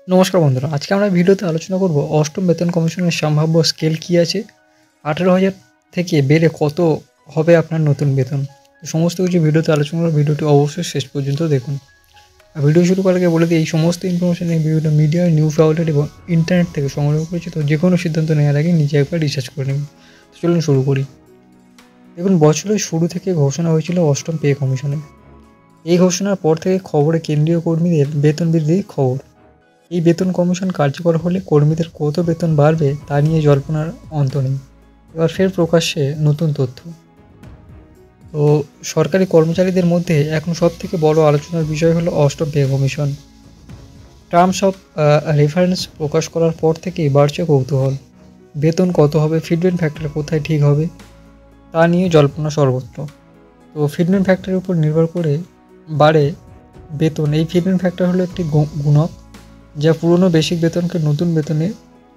নমস্কার বন্ধুরা, আজকে আমরা ভিডিওতে আলোচনা করব অষ্টম বেতন কমিশনের সম্ভাব্য স্কেল কী আছে, 18,000 থেকে বেড়ে কত হবে আপনার নতুন বেতন। তো সমস্ত কিছু ভিডিওতে আলোচনা করব, ভিডিওটি অবশ্যই শেষ পর্যন্ত দেখুন। আর ভিডিও শুরু করার আগে বলে দিই, এই সমস্ত ইনফরমেশন এই ভিডিওটা মিডিয়া, নিউজ আউটলেট এবং ইন্টারনেট থেকে সংগ্রহ করেছি। তো যে কোনো সিদ্ধান্ত নেওয়ার আগে নিজে একবার রিসার্চ করে নিন। তো চলুন শুরু করি। দেখুন, বছরের শুরু থেকে ঘোষণা হয়েছিল অষ্টম পে কমিশনে। এই ঘোষণার পর থেকে খবরে কেন্দ্রীয় কর্মীদের বেতন বৃদ্ধির খবর। এই বেতন কমিশন কার্যকর হলে কর্মীদের কত বেতন বাড়বে তা নিয়ে জল্পনার অন্ত নেই। এবার ফের প্রকাশ্যে নতুন তথ্য। তো সরকারি কর্মচারীদের মধ্যে এখন সবথেকে বড় আলোচনার বিষয় হলো অষ্টম pay commission. Terms of reference প্রকাশ করার পর থেকেই বাড়ছে কৌতূহল। বেতন কত হবে, ফিটমেন্ট ফ্যাক্টর কোথায় ঠিক হবে তা নিয়ে জল্পনা সর্বত্র। তো ফিটমেন্ট ফ্যাক্টরের উপর নির্ভর করে বাড়ে বেতন। এই ফিটমেন্ট ফ্যাক্টর হলো একটি গুণক যা পুরনো বেসিক বেতনকে নতুন বেতনে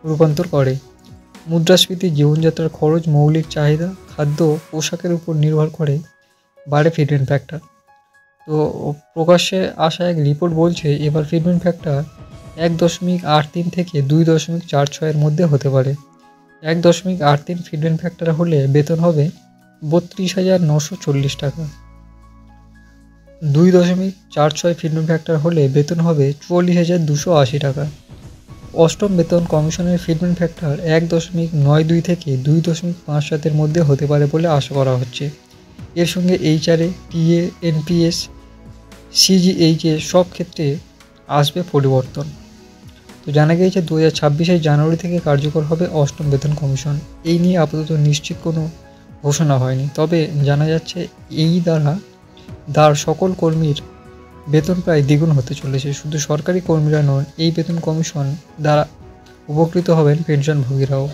রূপান্তর করে। মুদ্রাস্ফীতি, জীবনযাত্রার খরচ, মৌলিক চাহিদা, খাদ্য, পোশাকের উপর নির্ভর করে বাড়ে ফিটমেন্ট ফ্যাক্টর। তো প্রকাশ্যে আসা এক রিপোর্ট বলছে এবার ফিটমেন্ট ফ্যাক্টর 1.83 থেকে 2.46-এর মধ্যে হতে পারে। 1.83 ফিটমেন্ট ফ্যাক্টর হলে বেতন হবে 32,940 টাকা। 2.46 ফিটমেন্ট ফ্যাক্টর হলে বেতন হবে 44,280 টাকা। অষ্টম বেতন কমিশনের ফিটমেন্ট ফ্যাক্টর 1.92 থেকে 2.57-এর মধ্যে হতে পারে বলে আশা করা হচ্ছে। এর সঙ্গে এইচআরএ, টিএ, এনপিএস, সিজিএইচএ সব ক্ষেত্রে আসবে পরিবর্তন। তো জানা গিয়েছে 2026 জানুয়ারি থেকে কার্যকর হবে অষ্টম বেতন কমিশন। এই নিয়ে আপাতত নিশ্চিত কোনো ঘোষণা হয়নি, তবে জানা যাচ্ছে এই দ্বার সকল কর্মীর বেতন প্রায় দ্বিগুণ হতে চলেছে। শুধু সরকারি কর্মীরা নন, এই বেতন কমিশন দ্বারা উপকৃত হবেন পেনশনভোগীরাও।